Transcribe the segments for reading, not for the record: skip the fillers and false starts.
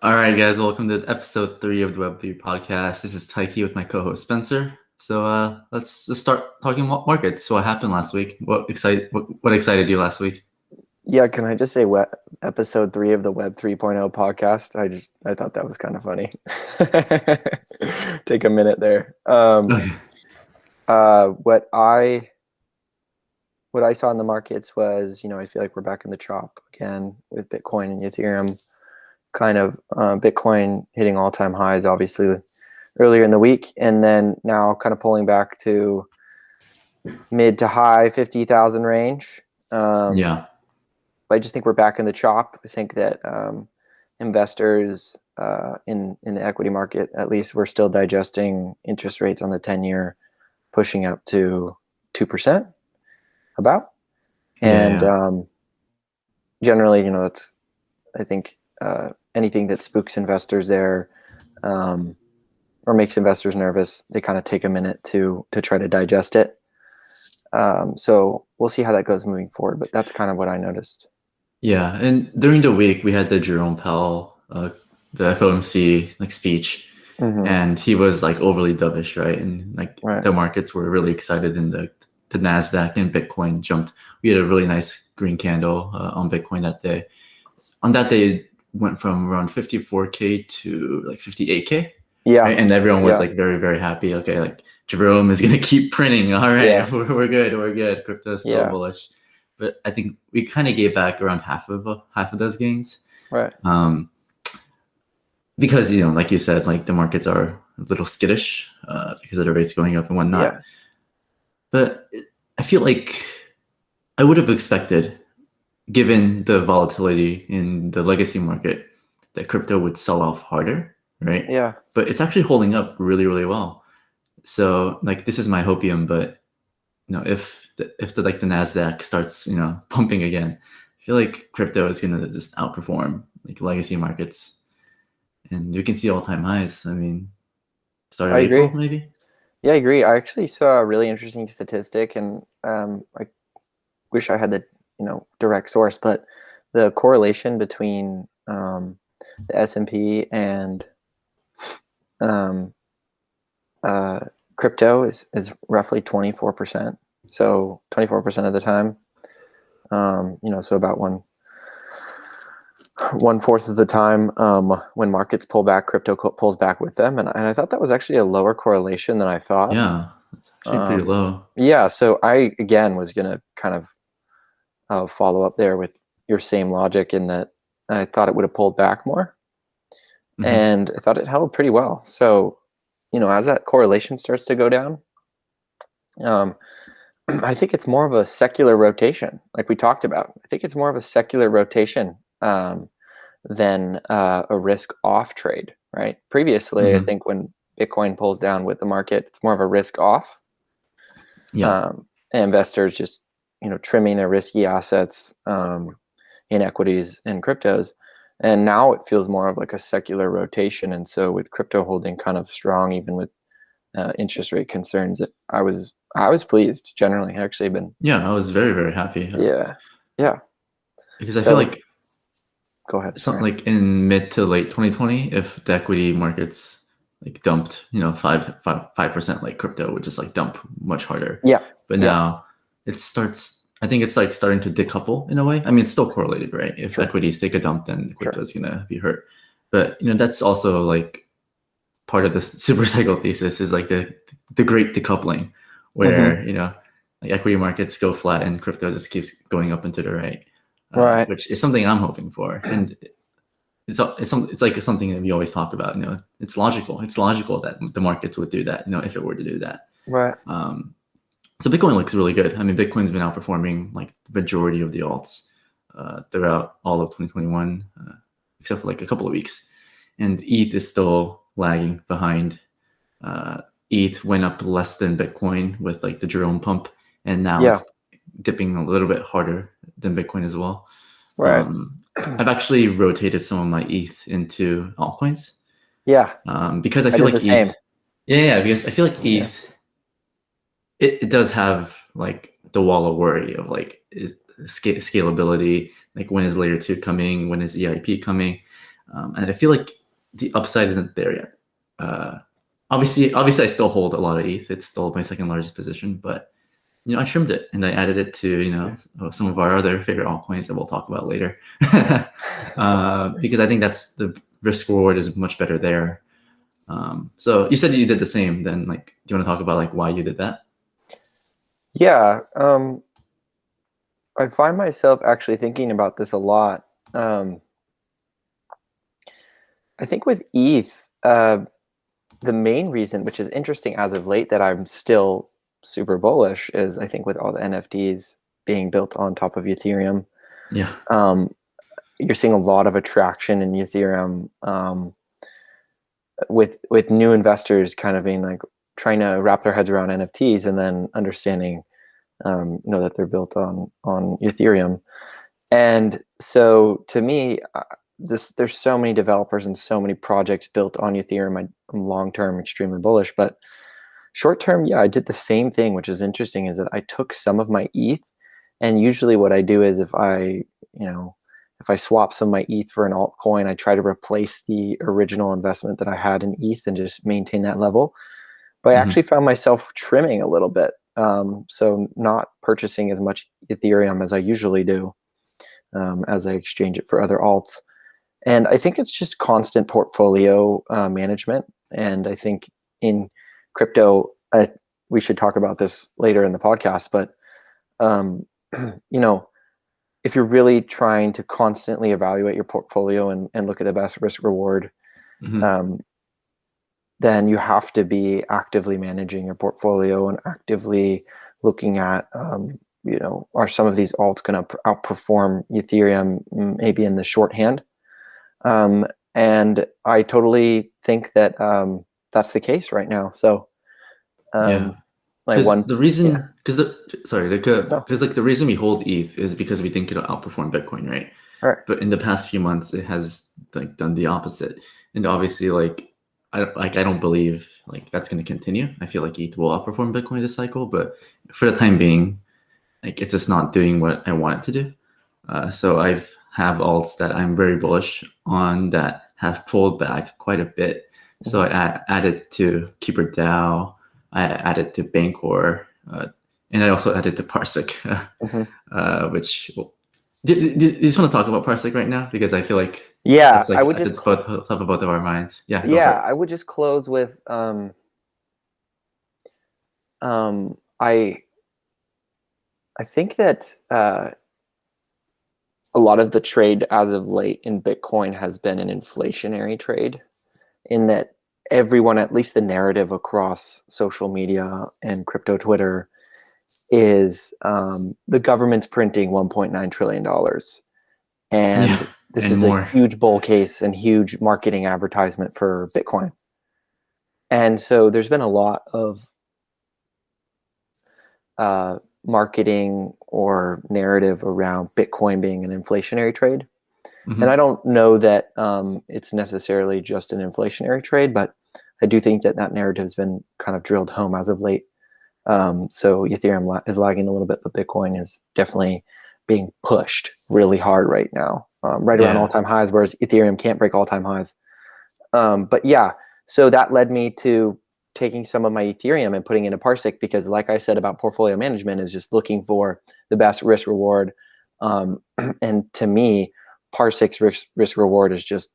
All right, guys, welcome to episode 3 of the Web3 podcast. This is Taiki with my co-host Spencer. So let's just start talking markets. So what happened last week? What excited you last week? Yeah, can I just say what episode 3 of the Web 3.0 podcast? I thought that was kind of funny. Take a minute there. Okay. What I saw in the markets was, I feel like we're back in the chop again with Bitcoin and Ethereum. Kind of Bitcoin hitting all-time highs, obviously, earlier in the week, and then now kind of pulling back to mid to high 50,000 range. Yeah. I just think we're back in the chop. I think that investors in the equity market, at least, we're still digesting interest rates on the 10-year pushing up to 2% about. And generally, that's, I think, anything that spooks investors there or makes investors nervous, they kind of take a minute to try to digest it. So we'll see how that goes moving forward, but that's kind of what I noticed. Yeah, and during the week we had the Jerome Powell, the FOMC speech, and he was overly dovish, right? And the markets were really excited, and the Nasdaq and Bitcoin jumped. We had a really nice green candle on Bitcoin that day. On that day, it went from around 54K to 58K. Yeah, right? And everyone was very, very happy. Okay, Jerome is gonna keep printing. All right, we're good. Crypto's still bullish. But I think we kind of gave back around half of those gains, right? Because like you said, the markets are a little skittish because of the rates going up and whatnot. But I feel like I would have expected, given the volatility in the legacy market, that crypto would sell off harder, right? Yeah. But it's actually holding up really, really well. So this is my hopium, but if the Nasdaq starts pumping again, I feel like crypto is gonna just outperform legacy markets, and you can see all-time highs. I mean, start of April maybe. Yeah, I agree. I actually saw a really interesting statistic, and I wish I had the direct source, but the correlation between the S&P and crypto is roughly 24%. So 24% of the time, so about one fourth of the time, when markets pull back, crypto pulls back with them, and I thought that was actually a lower correlation than I thought. Yeah, it's actually pretty low. Yeah, so I again was gonna kind of follow up there with your same logic in that I thought it would have pulled back more, and I thought it held pretty well. So, as that correlation starts to go down, I think it's more of a secular rotation, like we talked about. I think it's more of a secular rotation than a risk-off trade, right? Previously, I think when Bitcoin pulls down with the market, it's more of a risk-off. Yeah. Investors just, trimming their risky assets in equities and cryptos. And now it feels more of a secular rotation. And so with crypto holding kind of strong, even with interest rate concerns, I was pleased generally. Actually been. Yeah, I was very, very happy. Yeah. Because I feel like, go ahead. Something in mid to late 2020, if the equity markets dumped, 5%, crypto would just dump much harder. Yeah. But now it starts. I think it's starting to decouple in a way. I mean, it's still correlated, right? If equities take a dump, then crypto is gonna be hurt. But that's also part of the super cycle thesis is the great decoupling, where equity markets go flat and crypto just keeps going up into the right, which is something I'm hoping for. And it's something that we always talk about. It's logical. It's logical that the markets would do that. If it were to do that, right. So Bitcoin looks really good. I mean, Bitcoin's been outperforming the majority of the alts throughout all of 2021, except for a couple of weeks. And ETH is still lagging behind. ETH went up less than Bitcoin with the Jerome pump, and now it's dipping a little bit harder than Bitcoin as well. Right. I've actually rotated some of my ETH into altcoins. Yeah. Because I feel like ETH. Yeah, because I feel like ETH. It does have the wall of worry of scalability. When is layer 2 coming? When is EIP coming? and I feel like the upside isn't there yet. Obviously, I still hold a lot of ETH. It's still my second largest position, but I trimmed it and I added it to some of our other favorite altcoins that we'll talk about later, because I think that's the risk reward is much better there. So you said you did the same. Then, do you want to talk about why you did that? Yeah, I find myself actually thinking about this a lot. I think with ETH, the main reason, which is interesting as of late, that I'm still super bullish is I think with all the NFTs being built on top of Ethereum, Yeah. You're seeing a lot of attraction in Ethereum, with new investors kind of being trying to wrap their heads around NFTs and then understanding that they're built on Ethereum. And so to me, there's so many developers and so many projects built on Ethereum. I'm long-term extremely bullish, but short-term, yeah, I did the same thing, which is interesting, is that I took some of my ETH, and usually what I do is if I swap some of my ETH for an altcoin, I try to replace the original investment that I had in ETH and just maintain that level. But I actually found myself trimming a little bit. So not purchasing as much Ethereum as I usually do, as I exchange it for other alts. And I think it's just constant portfolio management. And I think in crypto, we should talk about this later in the podcast, but if you're really trying to constantly evaluate your portfolio and look at the best risk reward, then you have to be actively managing your portfolio and actively looking at, are some of these alts going to outperform Ethereum maybe in the shorthand? And I totally think that that's the case right now. So, the reason we hold ETH is because we think it'll outperform Bitcoin, right? Right. But in the past few months, it has done the opposite, and obviously, I don't believe that's going to continue. I feel like ETH will outperform Bitcoin this cycle, but for the time being, it's just not doing what I want it to do. So I have alts that I'm very bullish on that have pulled back quite a bit. So I added to Keeper DAO, I added to Bancor, and I also added to Parsiq, which. Do you just want to talk about Parsiq right now? Because I feel like it's I would just top of both of our minds. Yeah. I would just close with I think that a lot of the trade as of late in Bitcoin has been an inflationary trade, in that everyone, at least the narrative across social media and crypto Twitter, is the government's printing $1.9 trillion. And this is a huge bull case and huge marketing advertisement for Bitcoin. And so there's been a lot of marketing or narrative around Bitcoin being an inflationary trade. And I don't know that it's necessarily just an inflationary trade, but I do think that narrative has been kind of drilled home as of late. So Ethereum is lagging a little bit, but Bitcoin is definitely being pushed really hard right now, around all-time highs, whereas Ethereum can't break all-time highs. But yeah, so that led me to taking some of my Ethereum and putting it in Parsiq, because like I said about portfolio management, is just looking for the best risk reward. And to me, Parsiq's risk reward is just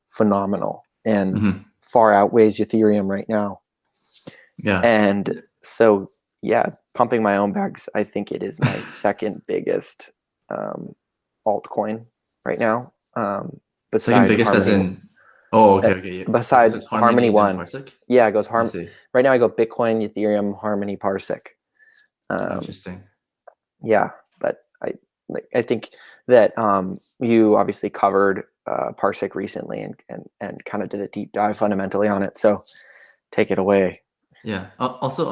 phenomenal and far outweighs Ethereum right now. Yeah. And so, yeah, pumping my own bags, I think it is my second biggest altcoin right now. Second biggest Harmony. As in, okay. Besides Harmony 1. Yeah, it goes Harmony. Right now I go Bitcoin, Ethereum, Harmony, Parsiq. Interesting. Yeah, but I think that you obviously covered Parsiq recently and kind of did a deep dive fundamentally on it. So take it away. Yeah. Also,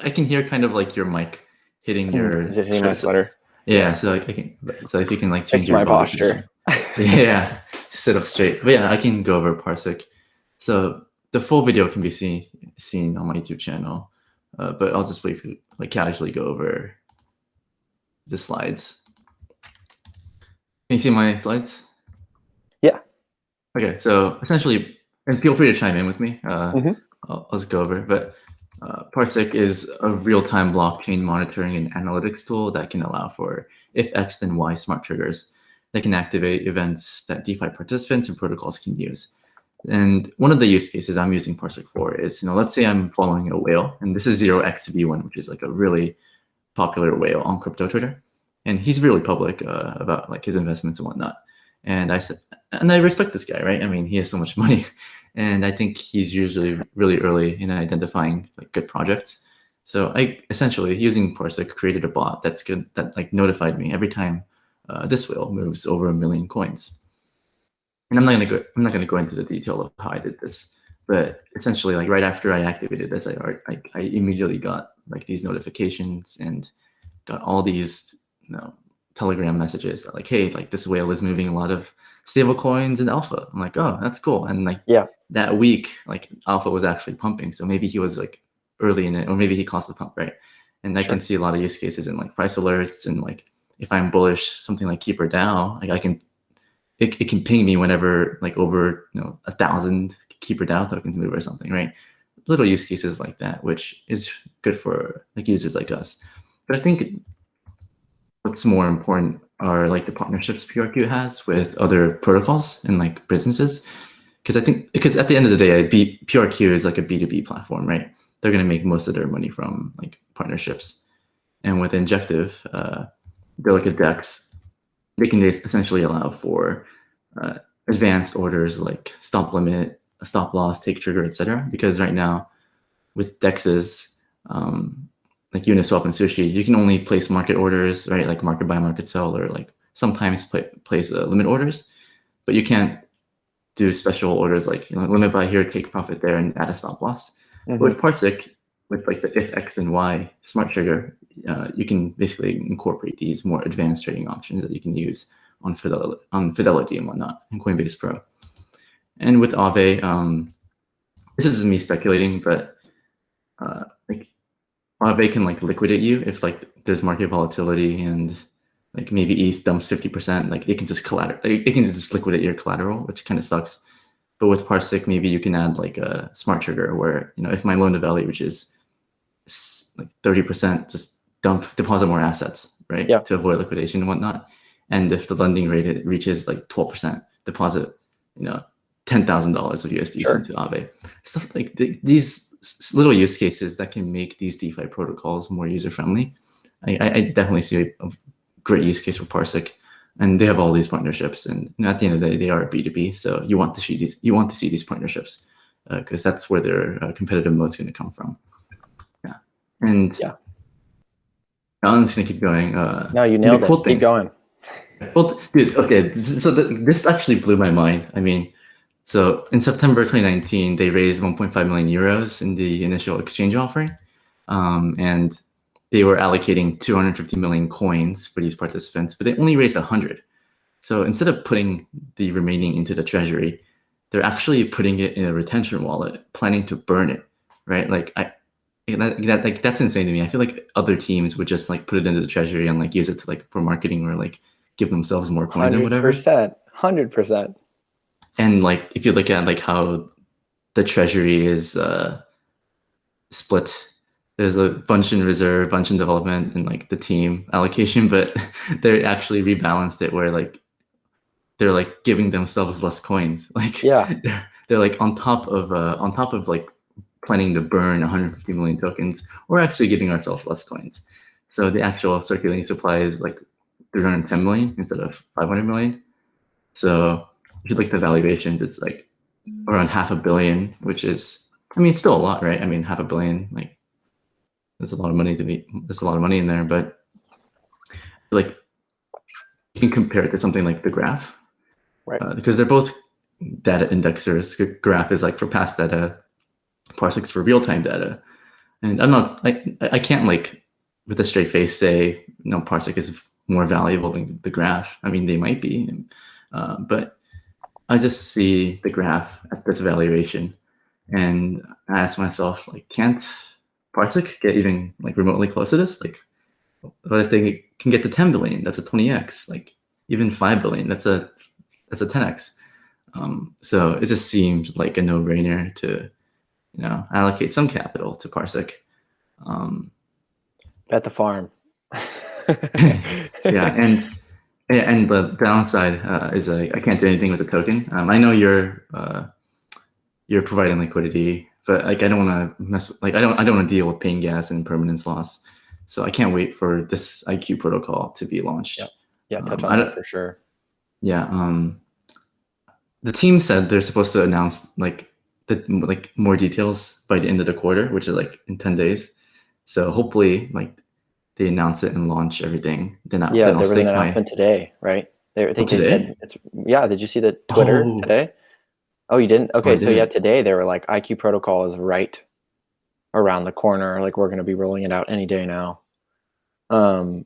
I can hear kind of like your mic hitting your. Is it hitting my sweater? Yeah. So I can. So if you can change your my posture. Yeah. Sit up straight. But yeah, I can go over Parsiq. So the full video can be seen on my YouTube channel. But I'll just casually go over the slides. Can you see my slides? Yeah. Okay, so essentially, and feel free to chime in with me. Hmm. I'll just go over it. But Parsiq is a real-time blockchain monitoring and analytics tool that can allow for if X then Y smart triggers that can activate events that DeFi participants and protocols can use. And one of the use cases I'm using Parsiq for is, let's say I'm following a whale, and this is 0xB1, which is like a really popular whale on crypto Twitter, and he's really public about like his investments and whatnot. And I said, and I respect this guy, right? I mean, he has so much money, and I think he's usually really early in identifying like good projects. So I essentially, using Parsec, created a bot that's good that like notified me every time this whale moves over 1 million coins. And I'm not gonna go into the detail of how I did this, but essentially, like right after I activated this, I immediately got like these notifications and got all these Telegram messages that like, hey, like this whale is moving a lot of stable coins in alpha. I'm like, oh, that's cool. And like Yeah, that week, like alpha was actually pumping. So maybe he was like early in it, or maybe he caused the pump, right? And I can sure. see a lot of use cases in like price alerts and like if I'm bullish, something like Keeper DAO, like I can it can ping me whenever like over 1,000 Keeper DAO tokens move or something, right? Little use cases like that, which is good for like users like us. But I think what's more important are like the partnerships PRQ has with other protocols and like businesses. Because at the end of the day, PRQ is like a B2B platform, right? They're going to make most of their money from like partnerships. And with Injective, they're like a DEX. They can essentially allow for uh, advanced orders like stop limit, stop loss, take trigger, etc. Because right now with DEXs, like Uniswap and Sushi, you can only place market orders, right? Like market buy, market sell, or like sometimes place limit orders, but you can't do special orders like limit buy here, take profit there, and add a stop loss. But Hmm. with Parsiq, with like the if X and Y smart trigger, you can basically incorporate these more advanced trading options that you can use on Fidelity and whatnot, and Coinbase Pro. And with Aave, this is me speculating, but like Aave can like liquidate you if like there's market volatility and like maybe ETH dumps 50%, like it can just it can just liquidate your collateral, which kind of sucks. But with Parsiq, maybe you can add like a smart trigger where if my loan to value, which is like 30%, just deposit more assets, right, Yeah, to avoid liquidation and whatnot. And if the lending rate reaches like 12%, deposit, $10,000 of USDC sure. into Aave. Stuff like these little use cases that can make these DeFi protocols more user friendly. I definitely see a great use case for Parsiq, and they have all these partnerships. And at the end of the day, they are B2B, so you want to see these partnerships because that's where their competitive moat's going to come from. Yeah, and Yeah. I'm just gonna keep going. No, you The nailed it. cool Keep thing, going. well, dude, okay, so this actually blew my mind. I mean, so in September 2019, they raised 1.5 million euros in the initial exchange offering, and they were allocating 250 million coins for these participants, but they only raised 100. So instead of putting the remaining into the treasury, they're actually putting it in a retention wallet, planning to burn it, right? Like that's insane to me. I feel like other teams would just like put it into the treasury and like use it to like for marketing or like give themselves more coins and whatever. 100%. 100%. And like if you look at like how the treasury is split, there's a bunch in reserve, bunch in development, and like the team allocation, but they actually rebalanced it where like they're like giving themselves less coins. Like Yeah. they're like on top of like planning to burn 150 million tokens, we're actually giving ourselves less coins. So the actual circulating supply is like 310 million instead of 500 million. So if you look at the valuations, it's like around half a billion, which is, I mean, it's still a lot, right? I mean, half a billion, like there's a lot of money there's a lot of money in there, but like you can compare it to something like the graph Right. because they're both data indexers. Graph is like for past data, Parsiq's for real time data. And I can't like with a straight face say no, Parsec is more valuable than the graph. I mean, they might be, but I just see the graph at this valuation, and I ask myself like, can't Parsec get even like remotely close to this? Like, what if they can get to 10 billion? That's a 20x. Like, even 5 billion. That's a 10x. So it just seemed like a no-brainer to, allocate some capital to Parsiq. Um, Bet the farm. yeah, and the downside is I can't do anything with the token. I know you're providing liquidity, but like I don't want to mess with, like I don't want to deal with paying gas and permanence loss. So I can't wait for this IQ protocol to be launched. Yep. Yeah, touch on I that don't. for sure. Yeah. The team said they're supposed to announce like more details by the end of the quarter, which is like in 10 days. So hopefully, like they announce it and launch everything. Yeah, Then I'll there was an stake my. announcement today, right? I Oh, think they said today? it's, yeah, did you see the Twitter Oh, today? Oh, you didn't? oh, I Okay, so yeah, didn't. today they were like IQ protocol is right around the corner. Like we're going to be rolling it out any day now. Um,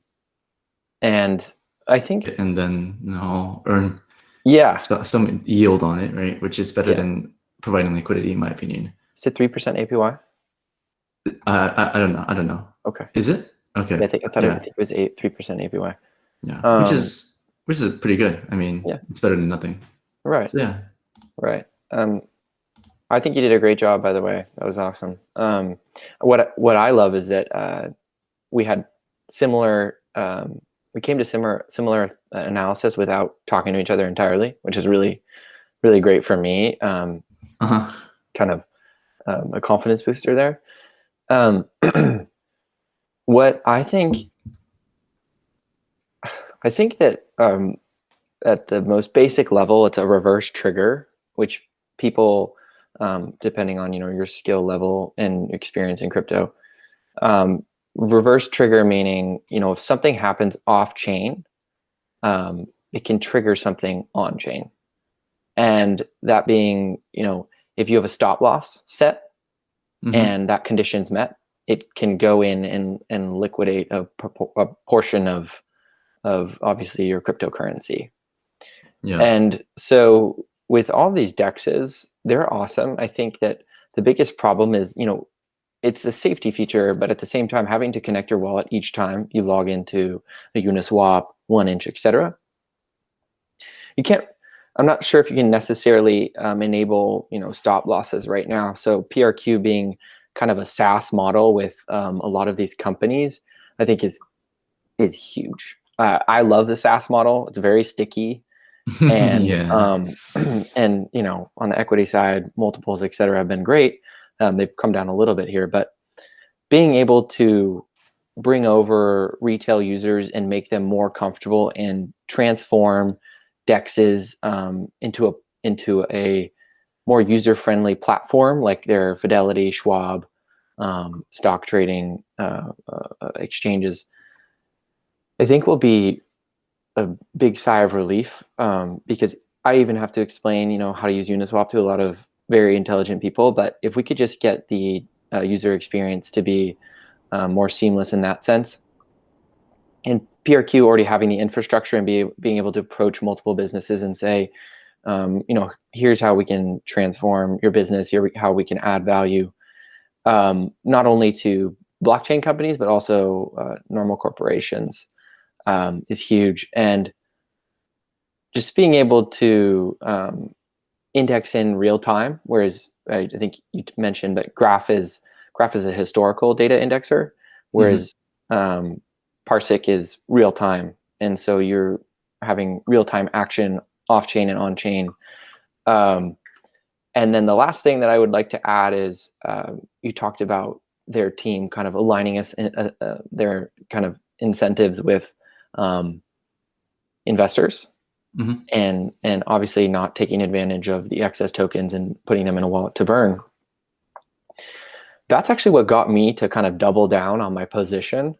and I think, And then I'll earn yeah, some yield on it, right? Which is better yeah. than providing liquidity, in my opinion. Is it 3% APY? I don't know. I don't know. Okay. Is it? Yeah, Okay. I Yeah. think it was 3% APY. Yeah. Um, Which is pretty good. I mean, yeah, it's better than nothing. right, So yeah. right. I think you did a great job, by the way. That was awesome. What I love is that we had similar we came to similar analysis without talking to each other entirely, which is really great for me. Uh-huh. Kind of a confidence booster there. Um, what I think that at the most basic level, it's a reverse trigger, which people, depending on your skill level and experience in crypto, um, reverse trigger meaning if something happens off chain, it can trigger something on chain, and that being if you have a stop loss set Mm-hmm. and that condition's met, it can go in and liquidate a portion of obviously your cryptocurrency. Yeah. And so with all these dexes, they're awesome. I think that the biggest problem is, it's a safety feature, but at the same time, having to connect your wallet each time you log into a Uniswap, 1inch, etc. You can't. I'm not sure if you can necessarily enable, stop losses right now. So PRQ being kind of a SaaS model with a lot of these companies, I think is huge. I love the SaaS model. It's very sticky, and Yeah. and on the equity side, multiples, et cetera, have been great. They've come down a little bit here, but being able to bring over retail users and make them more comfortable and transform dexes into a more user-friendly platform like their Fidelity, Schwab, stock trading exchanges, I think will be a big sigh of relief, because I even have to explain, how to use Uniswap to a lot of very intelligent people. But if we could just get the user experience to be more seamless in that sense, and PRQ already having the infrastructure and being able to approach multiple businesses and say, here's how we can transform your business, how we can add value, not only to blockchain companies but also normal corporations, is huge. And just being able to index in real time, whereas I think you mentioned, but Graph is a historical data indexer, Mm-hmm. whereas Parsiq is real time, and so you're having real time action off chain and on chain. Um, and then the last thing that I would like to add is you talked about their team kind of aligning us their kind of incentives with investors, Mm-hmm. and obviously not taking advantage of the excess tokens and putting them in a wallet to burn. That's actually what got me to kind of double down on my position,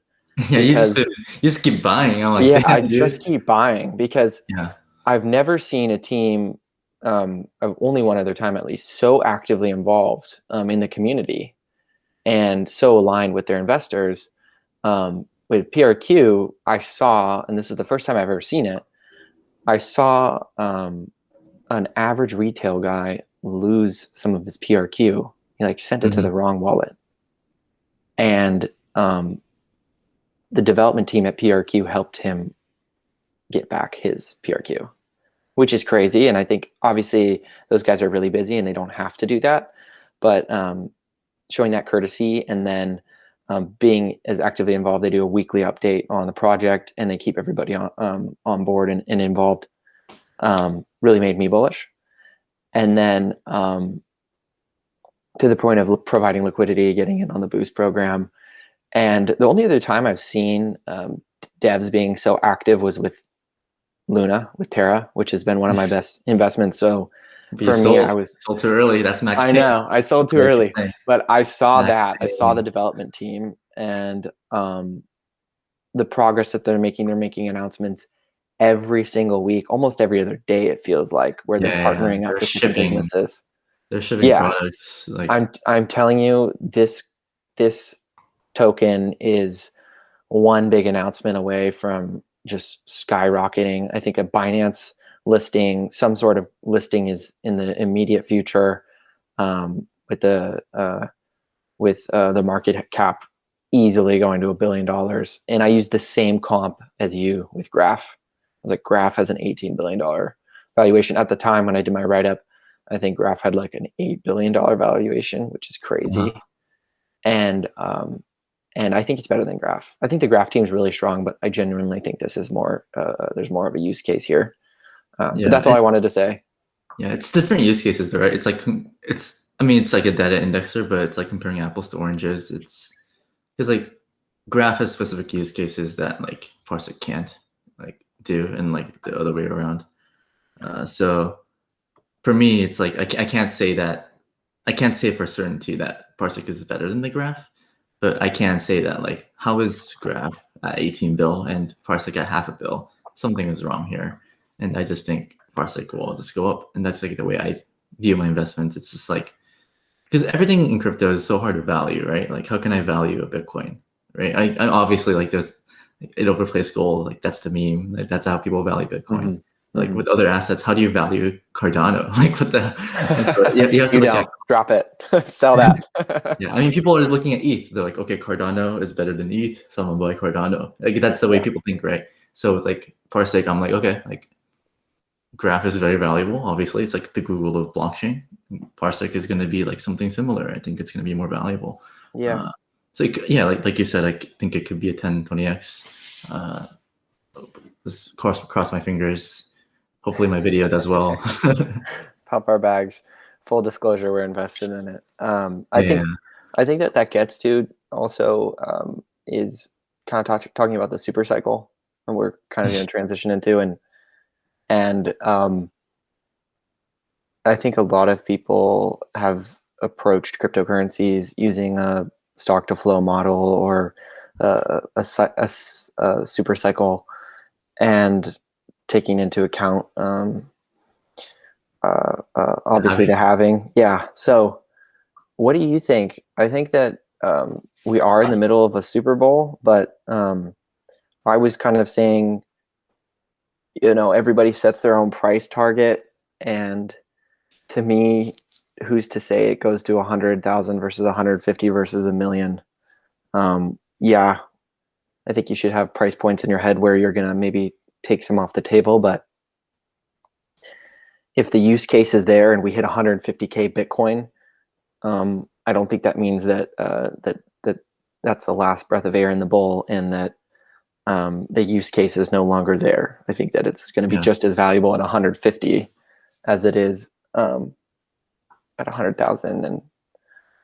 Yeah, because you just keep buying. I'm like, yeah, I damn, just dude. keep buying because Yeah. I've never seen a team, of only one other time at least, so actively involved in the community and so aligned with their investors. With PRQ, I saw, and this is the first time I've ever seen it, I saw an average retail guy lose some of his PRQ. He like sent it to Mm-hmm. the wrong wallet, and the development team at PRQ helped him get back his PRQ. which is crazy. And I think obviously those guys are really busy and they don't have to do that. But showing that courtesy, and then being as actively involved, they do a weekly update on the project and they keep everybody on board and involved, really made me bullish. And then to the point of providing liquidity, getting in on the boost program. And the only other time I've seen devs being so active was with Luna, with Terra, which has been one of my best investments. So But you for me, I was, sold too early. That's max I pain. know I sold too What you're early, saying. but I saw Max that. I saw the pain. development team and the progress that they're making. They're making announcements every single week, almost every other day, it feels like, where they're Yeah, partnering up they're with different shipping. businesses. They're shipping Yeah, products like I'm telling you, this token is one big announcement away from just skyrocketing. I think a Binance listing, some sort of listing, is in the immediate future, with the market cap easily going to $1 billion. And I used the same comp as you with Graph. I was like, Graph has an $18 billion valuation. At the time when I did my write up, I think Graph had like an $8 billion valuation, which is crazy. And I think it's better than Graph. I think the Graph team is really strong, but I genuinely think this is more. There's more of a use case here. But yeah, that's all I wanted to say. yeah, it's different use cases, though, right? It's like I mean, it's like a data indexer, but it's like comparing apples to oranges. It's because like Graph has specific use cases that like Parsiq can't like do, and like the other way around. So for me, it's like I can't say that I can't say for certainty that Parsiq is better than the Graph, but I can say that like how is Graph at 18 bill and Parsiq at half a bill? Something is wrong here, and I just think Parsiq will just go up, and that's like the way I view my investments. It's just like because everything in crypto is so hard to value, right? Like how can I value a Bitcoin, right? I obviously like there's it overplays gold, like that's the meme, like that's how people value Bitcoin. Mm-hmm. Like Mm-hmm. with other assets, how do you value Cardano? Like what the and so you have to You look at don't drop it, sell that. yeah. I mean, people are looking at ETH. They're like, okay, Cardano is better than ETH, so I'm gonna buy Cardano. Like that's the way Yeah. people think, right? So with like Parsec, I'm like, okay, like Graph is very valuable. Obviously, it's like the Google of blockchain. Parsec is going to be like something similar. I think it's going to be more valuable. Yeah. So yeah, like you said, I think it could be a 10, 20x. Just cross my fingers. Hopefully, my video does well. Pump our bags. Full disclosure, we're invested in it. Yeah, I think that gets to also is kind of talking about the super cycle, and we're kind of going to transition into, and I think a lot of people have approached cryptocurrencies using a stock to flow model or a super cycle, and taking into account obviously the halving. Yeah. So what do you think? I think that we are in the middle of a Super Bowl, but I was kind of saying, everybody sets their own price target, and to me, who's to say it goes to 100,000 versus 150 versus a million? Yeah, I think you should have price points in your head where you're gonna maybe take some off the table, but if the use case is there and we hit 150K Bitcoin, I don't think that means that that's the last breath of air in the bowl, and that the use case is no longer there. I think that it's going to be just as valuable at 150 as it is at 100,000 and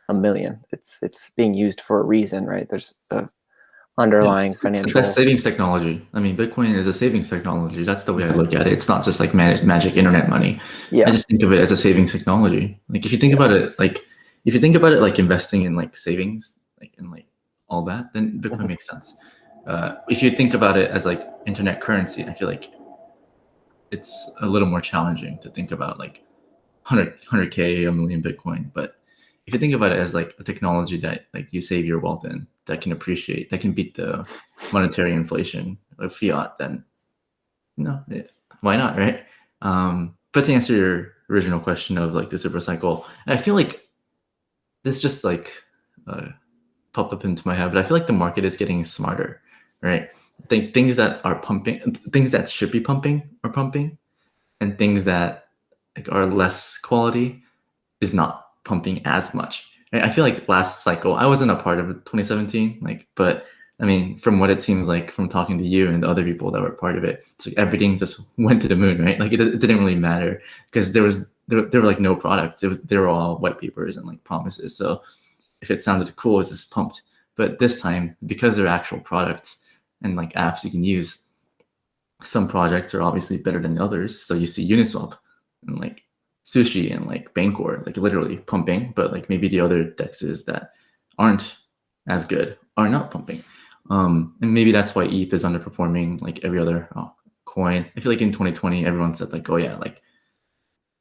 a million. It's being used for a reason, right? There's a underlying it's the financial. best savings technology. I mean, Bitcoin is a savings technology. That's the way I look at it. It's not just like magic internet money. Yeah. I just think of it as a savings technology. Like if you think about it, like investing in like savings, like and like all that, then Bitcoin makes sense. If you think about it as like internet currency, I feel like it's a little more challenging to think about like 100K, a million Bitcoin. But if you think about it as like a technology that like you save your wealth in, that can appreciate, that can beat the monetary inflation of fiat, then why not, right? But to answer your original question of like the super cycle, I feel like this just like popped up into my head, but I feel like the market is getting smarter, right? I think things that are pumping, things that should be pumping are pumping. and things that like are less quality is not pumping as much. I feel like last cycle, I wasn't a part of 2017, like, but I mean, from what it seems like from talking to you and the other people that were part of it, it's like everything just went to the moon, right? Like it didn't really matter because there were like no products. They were all white papers and like promises. So if it sounded cool, it's just pumped. But this time, because they're actual products and like apps you can use, some projects are obviously better than others. So you see Uniswap and like Sushi and like Bancor, like literally pumping, but like maybe the other dexes that aren't as good are not pumping. And maybe that's why ETH is underperforming like every other coin. I feel like in 2020, everyone said like, oh yeah, like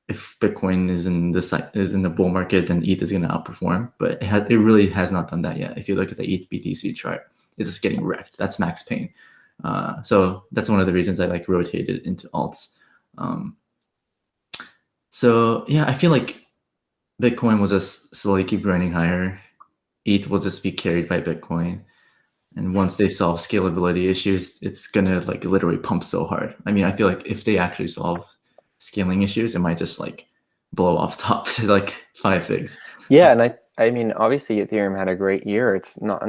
if Bitcoin is in the bull market, then ETH is going to outperform. But it really has not done that yet. If you look at the ETH BTC chart, it's just getting wrecked. That's max pain. So that's one of the reasons I like rotated into alts. So yeah, I feel like Bitcoin will just slowly keep grinding higher. ETH will just be carried by Bitcoin. And once they solve scalability issues, it's gonna like literally pump so hard. I mean, I feel like if they actually solve scaling issues, it might just like blow off top to like 5 figs. Yeah, and I mean, obviously Ethereum had a great year. It's not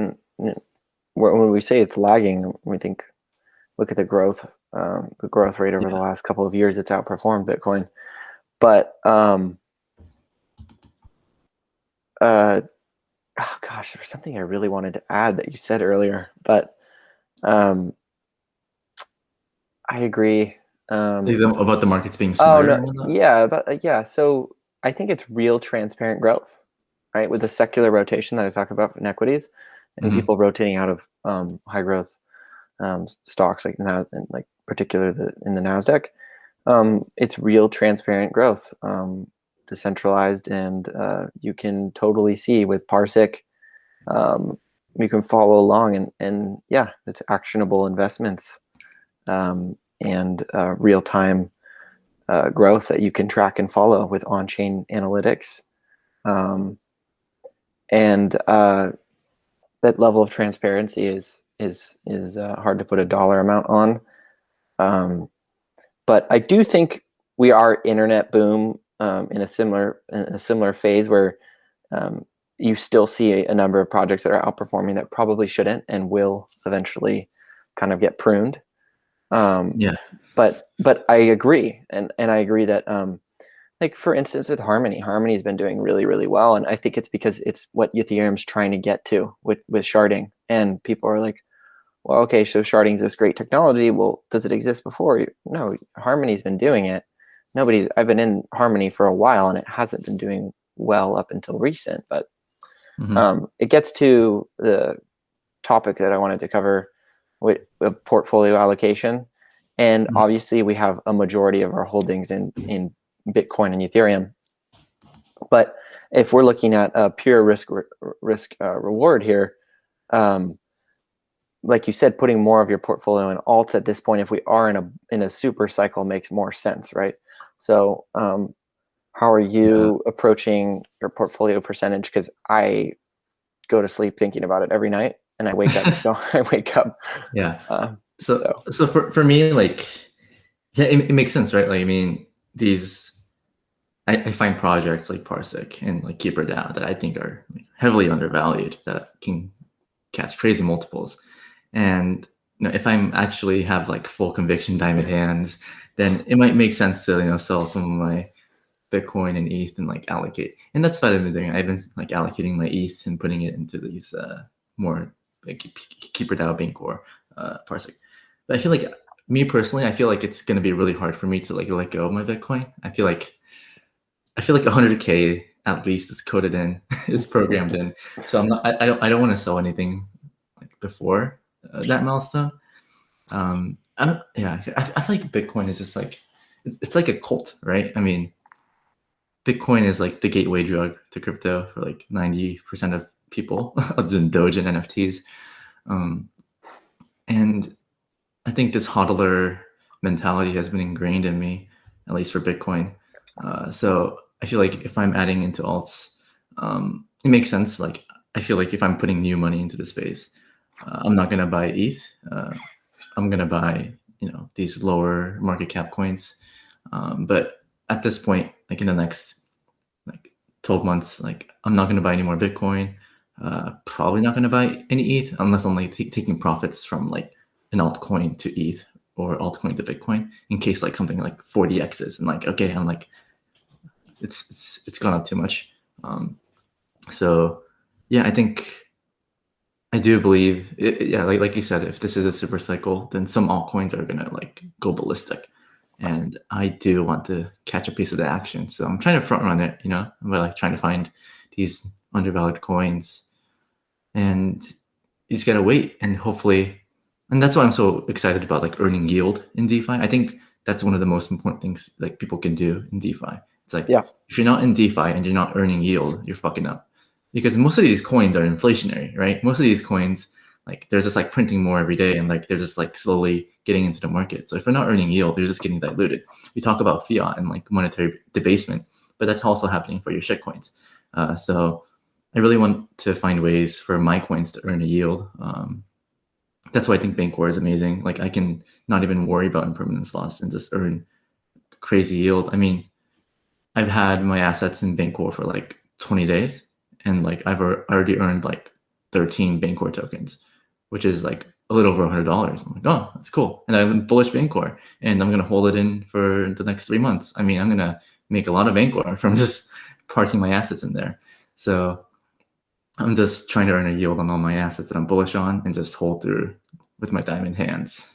when we say it's lagging, we think look at the growth rate over the last couple of years. It's outperformed Bitcoin, but oh gosh, there's something I really wanted to add that you said earlier, but I agree. About the markets being Oh smarter. no, yeah, but yeah. So I think it's real transparent growth, right? With the secular rotation that I talk about in equities, and people rotating out of high growth stocks like and like particularly in the Nasdaq. It's real transparent growth, decentralized, and you can totally see with Parsiq. You can follow along, and yeah, it's actionable investments and real time growth that you can track and follow with on-chain analytics, and that level of transparency is hard to put a dollar amount on. But I do think we are internet boom in a similar phase where you still see a number of projects that are outperforming that probably shouldn't and will eventually kind of get pruned. Yeah. But I agree, and I agree that like for instance with Harmony's been doing really, really well, and I think it's because it's what Ethereum's trying to get to with sharding, and people are like, well, okay, so sharding is this great technology. Well, does it exist before? No, Harmony's been doing it. I've been in Harmony for a while, and it hasn't been doing well up until recent. But it gets to the topic that I wanted to cover with portfolio allocation. And obviously, we have a majority of our holdings in Bitcoin and Ethereum. But if we're looking at a pure risk reward here, like you said, putting more of your portfolio in alts at this point, if we are in a super cycle, makes more sense, right? So, how are you approaching your portfolio percentage? Because I go to sleep thinking about it every night, and I wake up. Yeah. So for me, like, yeah, it makes sense, right? Like, I mean, I find projects like Parsiq and like KeeperDAO that I think are heavily undervalued that can catch crazy multiples. And if I'm actually have like full conviction diamond hands, then it might make sense to sell some of my Bitcoin and ETH and like allocate. And that's what I've been doing. I've been like allocating my ETH and putting it into these more like KeeperDAO, Bancor, Parsiq. But I feel like me personally, I feel like it's gonna be really hard for me to like let go of my Bitcoin. I feel like 100K at least is coded in, is programmed in. So I don't want to sell anything like before that milestone. I feel like Bitcoin is just like it's like a cult, right? I mean, Bitcoin is like the gateway drug to crypto for like 90% of people, other than Doge and NFTs. And I think this hodler mentality has been ingrained in me, at least for Bitcoin. So I feel like if I'm adding into alts, it makes sense. Like I feel like if I'm putting new money into the space, I'm not gonna buy ETH. I'm gonna buy these lower market cap coins. But at this point, like in the next like 12 months, like I'm not going to buy any more Bitcoin. Probably not going to buy any ETH unless I'm like taking profits from like an altcoin to ETH or altcoin to Bitcoin in case like something like 40x's and like okay, I'm like it's gone up too much. So yeah, I think I do believe yeah, like you said, if this is a super cycle, then some altcoins are gonna like go ballistic, and I do want to catch a piece of the action. So I'm trying to front run it, by like trying to find these undervalued coins, and you just gotta wait and hopefully, and that's why I'm so excited about like earning yield in DeFi. I think that's one of the most important things like people can do in DeFi. It's like Yeah. if you're not in DeFi and you're not earning yield, you're fucking up. Because most of these coins are inflationary, right? Most of these coins, like they're just like printing more every day and like they're just like slowly getting into the market. So if you're not earning yield, you're just getting diluted. We talk about fiat and like monetary debasement, but that's also happening for your shit coins. So I really want to find ways for my coins to earn a yield. That's why I think Bancor is amazing. Like I can not even worry about impermanence loss and just earn crazy yield. I mean, I've had my assets in Bancor for like 20 days, and like I've already earned like 13 Bancor tokens, which is like a little over $100. I'm like, oh, that's cool. And I'm bullish Bancor, and I'm gonna hold it in for the next 3 months. I mean, I'm gonna make a lot of Bancor from just parking my assets in there. So I'm just trying to earn a yield on all my assets that I'm bullish on and just hold through with my diamond hands.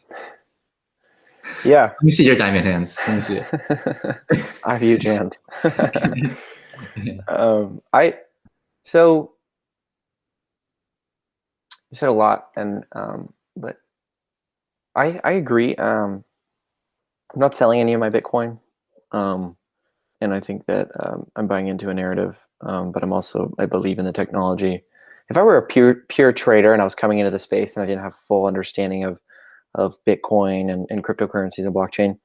Yeah. Let me see your diamond hands. Let me see it. I have huge hands. Yeah. So you said a lot, and but I agree. I'm not selling any of my Bitcoin, and I think that I'm buying into a narrative. But I believe in the technology. If I were a pure trader and I was coming into the space and I didn't have full understanding of Bitcoin and cryptocurrencies and blockchain,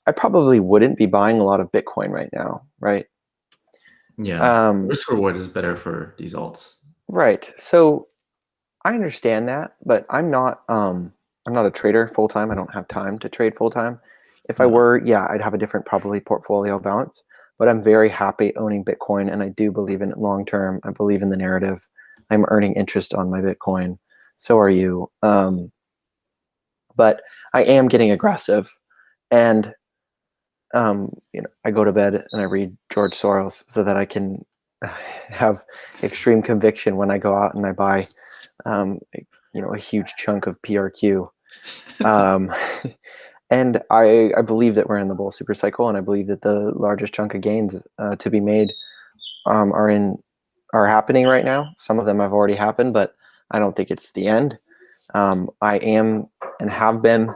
I probably wouldn't be buying a lot of Bitcoin right now, right? Yeah. Risk reward is better for these alts. Right. So I understand that, but I'm not a trader full time. I don't have time to trade full time. If I No. were, yeah, I'd have a different probably portfolio balance. But I'm very happy owning Bitcoin, and I do believe in it long term. I believe in the narrative. I'm earning interest on my Bitcoin. So are you. But I am getting aggressive, and I go to bed and I read George Soros so that I can have extreme conviction when I go out and I buy, a huge chunk of PRQ. And I believe that we're in the bull super cycle, and I believe that the largest chunk of gains to be made are happening right now. Some of them have already happened, but I don't think it's the end. I am and have been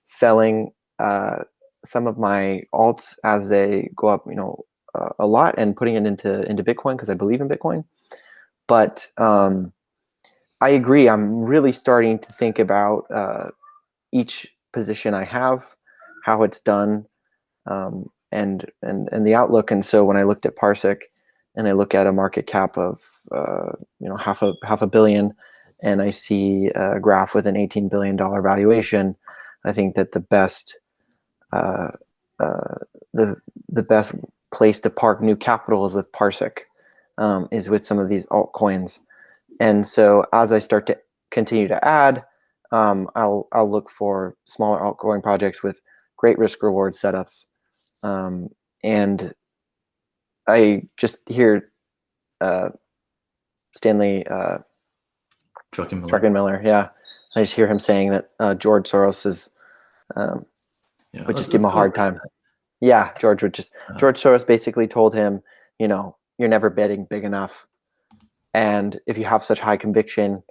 selling some of my alts as they go up, a lot, and putting it into Bitcoin because I believe in Bitcoin. But I agree. I'm really starting to think about each position I have, how it's done, and the outlook. And so when I looked at Parsiq, and I look at a market cap of half a billion, and I see a graph with an $18 billion valuation, I think that the best the best place to park new capital is with Parsiq, is with some of these altcoins. And so as I start to continue to add, I'll look for smaller altcoin projects with great risk reward setups. And I just hear Stanley Druckenmiller. Yeah, I just hear him saying that George Soros would just give him a hard time. Yeah, George Soros basically told him, you're never betting big enough, and if you have such high conviction,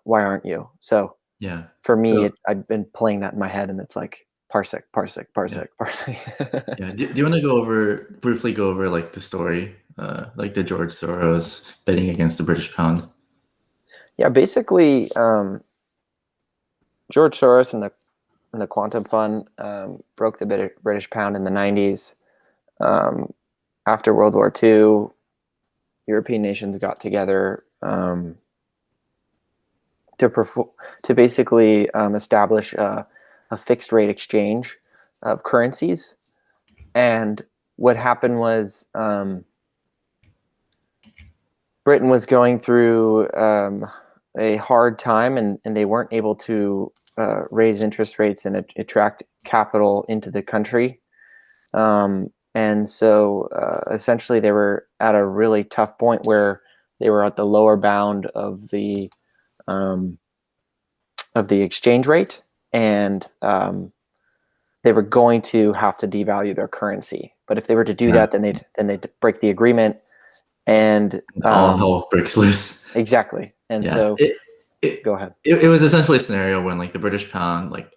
why aren't you? So yeah, for me, I've been playing that in my head, and it's like Parsiq. Yeah. Do you want to briefly go over like the story, like the George Soros betting against the British pound? Yeah, basically, George Soros and the Quantum Fund broke the British pound in the 90s. After World War II, European nations got together to basically establish a fixed rate exchange of currencies. And what happened was Britain was going through a hard time, and they weren't able to raise interest rates and attract capital into the country. And so essentially they were at a really tough point where they were at the lower bound of the exchange rate, and they were going to have to devalue their currency. But if they were to do that, then they'd break the agreement, and all hell breaks loose. exactly. And so go ahead. It was essentially a scenario when like the British pound, like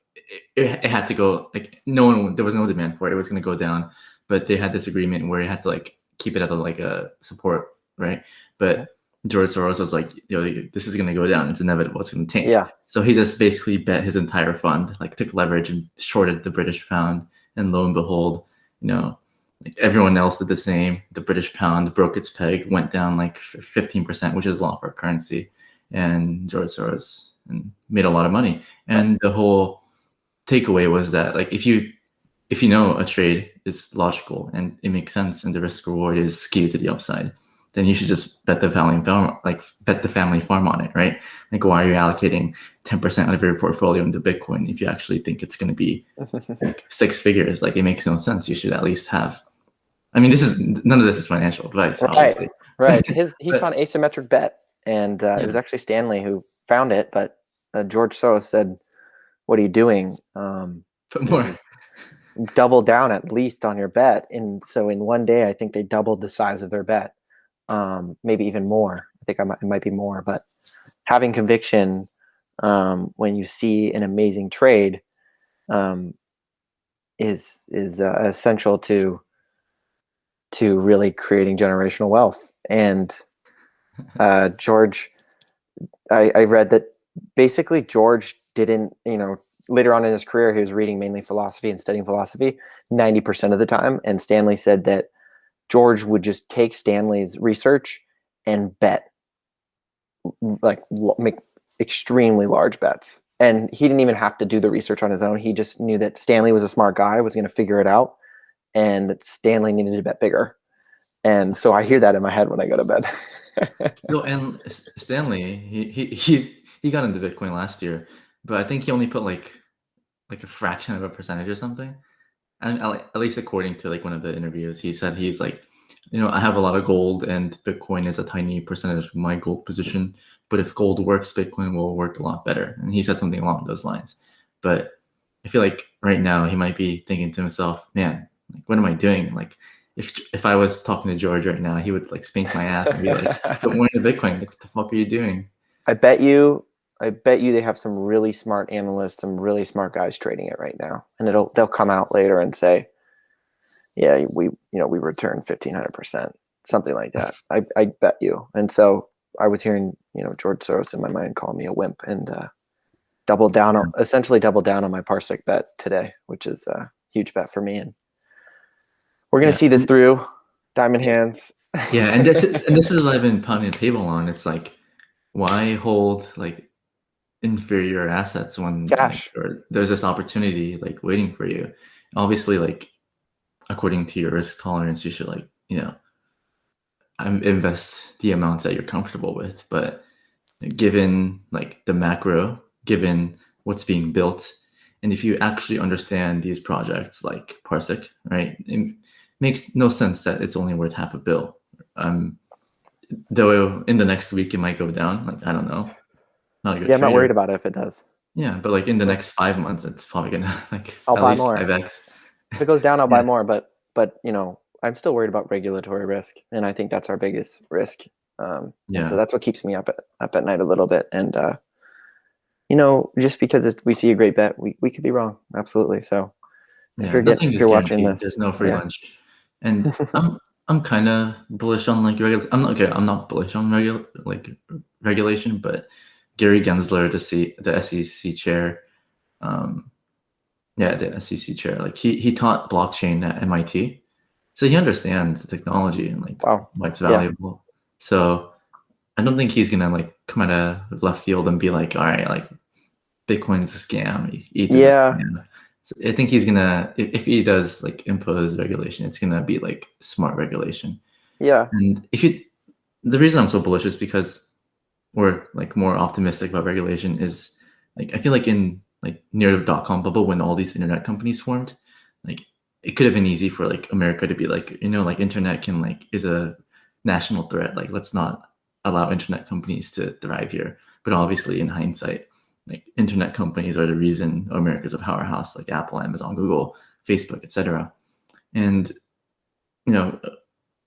it had to go, like there was no demand for it. It was going to go down, but they had this agreement where you had to like keep it at a support, right? But George Soros was like, this is going to go down. It's inevitable. It's going to tank. Yeah. So he just basically bet his entire fund, like took leverage and shorted the British pound. And lo and behold, like everyone else did the same. The British pound broke its peg, went down like 15%, which is a lot for a currency. And George Soros made a lot of money. And the whole takeaway was that like if you know a trade is logical and it makes sense and the risk reward is skewed to the upside, then you should just bet the family farm on it, right? Like why are you allocating 10% of your portfolio into Bitcoin if you actually think it's going to be like 6 figures? Like it makes no sense. You should at least have. I mean, none of this is financial advice, obviously. Right. He found asymmetric bet, and it was actually Stanley who found it, but George Soros said, "What are you doing? Put more. Double down at least on your bet." And so in one day, I think they doubled the size of their bet, maybe even more. I think it might be more. But having conviction when you see an amazing trade is essential to really creating generational wealth. And George, I read that basically George didn't, later on in his career, he was reading mainly philosophy and studying philosophy 90% of the time. And Stanley said that George would just take Stanley's research and bet, like make extremely large bets. And he didn't even have to do the research on his own. He just knew that Stanley was a smart guy, was going to figure it out, and that Stanley needed to bet bigger. And so I hear that in my head when I go to bed. No, and Stanley, he got into Bitcoin last year, but I think he only put like a fraction of a percentage or something. And at least according to like one of the interviews, he said he's like, I have a lot of gold and Bitcoin is a tiny percentage of my gold position. But if gold works, Bitcoin will work a lot better. And he said something along those lines. But I feel like right now he might be thinking to himself, man, like, what am I doing? Like, if I was talking to George right now, he would like spank my ass and be like, "Put more into Bitcoin. Like, what the fuck are you doing?" I bet you they have some really smart analysts, some really smart guys trading it right now, and they'll come out later and say, "Yeah, we returned 1,500%, something like that." I bet you. And so I was hearing George Soros in my mind call me a wimp, and essentially double down on my Parsiq bet today, which is a huge bet for me. And we're gonna see this through. Diamond hands. Yeah, and this is what I've been pounding the table on. It's like, why hold like inferior assets when there's this opportunity like waiting for you? Obviously, like according to your risk tolerance, you should like invest the amounts that you're comfortable with. But given like the macro, given what's being built, and if you actually understand these projects like Parsiq, right, it makes no sense that it's only worth $500 million. Though in the next week it might go down. Like I don't know. Not a good I'm not trader. worried about it if it does. Yeah, but like in the next 5 months, it's probably gonna like I'll at buy least more. 5x. If it goes down, I'll buy more. But I'm still worried about regulatory risk, and I think that's our biggest risk. And so that's what keeps me up at night a little bit. And just because we see a great bet, we could be wrong. Absolutely. So if you're watching this, there's no free lunch. And I'm kind of bullish on like I'm not bullish on regulation, but Gary Gensler, the SEC chair, the SEC chair, like he taught blockchain at MIT, so he understands the technology and like why it's valuable. So I don't think he's gonna like come out of left field and be like, all right, like Bitcoin's a scam, ETH is a scam. I think he's gonna, if he does like impose regulation, it's gonna be like smart regulation. Yeah. And if you, the reason I'm so bullish is because we're like more optimistic about regulation is like I feel like in like near the dot-com bubble when all these internet companies formed, like it could have been easy for like America to be like, like internet can like is a national threat. Like let's not allow internet companies to thrive here. But obviously in hindsight, like internet companies are the reason America's a powerhouse, like Apple, Amazon, Google, Facebook, etc. And you know,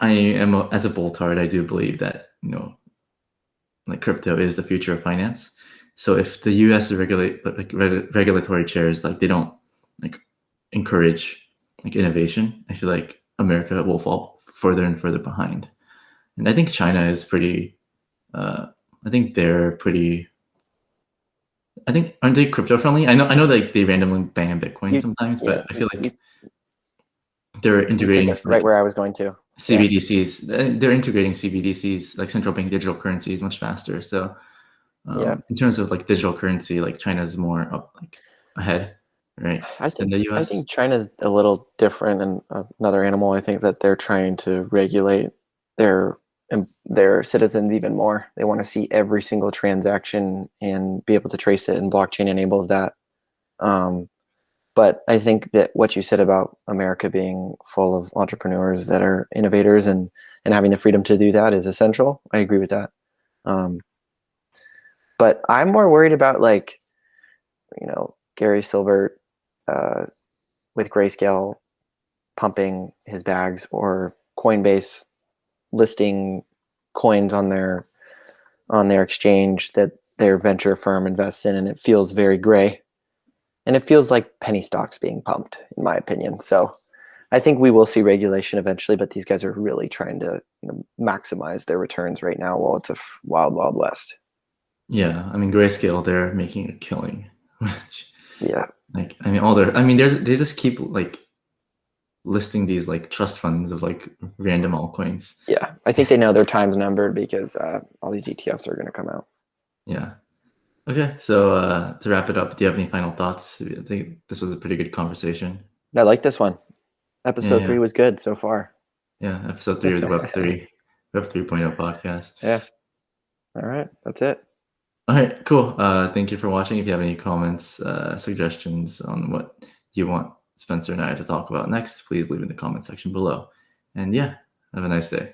I am as a bulltard, I do believe that like crypto is the future of finance. So if the U.S. regulatory chairs like they don't like encourage like innovation, I feel like America will fall further and further behind. And I think China is pretty. Uh, I think they're pretty. I think aren't they crypto friendly? I know like they randomly ban Bitcoin You, sometimes, yeah, but I feel you, like they're you took integrating it right like where I was going to. Yeah. CBDCs. They're integrating CBDCs like central bank digital currencies much faster. So Yeah. in terms of like digital currency, like China's more up like ahead, right, than the I U.S. think China's a little different and another animal. I think that they're trying to regulate their their citizens even more. They want to see every single transaction and be able to trace it, and blockchain enables that. Um, but I think that what you said about America being full of entrepreneurs that are innovators and having the freedom to do that is essential. I agree with that. Um, but I'm more worried about like Gary Silbert uh, with Grayscale pumping his bags, or Coinbase listing coins on their exchange that their venture firm invests in, and it feels very gray, and it feels like penny stocks being pumped, in my opinion. So I think we will see regulation eventually, but these guys are really trying to maximize their returns right now while it's a wild, wild west. Yeah, I mean Grayscale, they're making a killing. Which, Yeah, like, I mean, all their, I mean, they just keep like listing these like trust funds of like random altcoins. yeah. I think they know their time's numbered because all these ETFs are going to come out. Yeah. Okay, so to wrap it up, do you have any final thoughts? I think this was a pretty good conversation. I like this one. Yeah, Episode yeah, 3 was good so far. yeah. Episode 3 of the Web 3.0 podcast. Yeah. All right. That's it. All right, cool. Thank you for watching. If you have any comments, suggestions on what you want Spencer and I to talk about next, please leave in the comment section below. And yeah, have a nice day.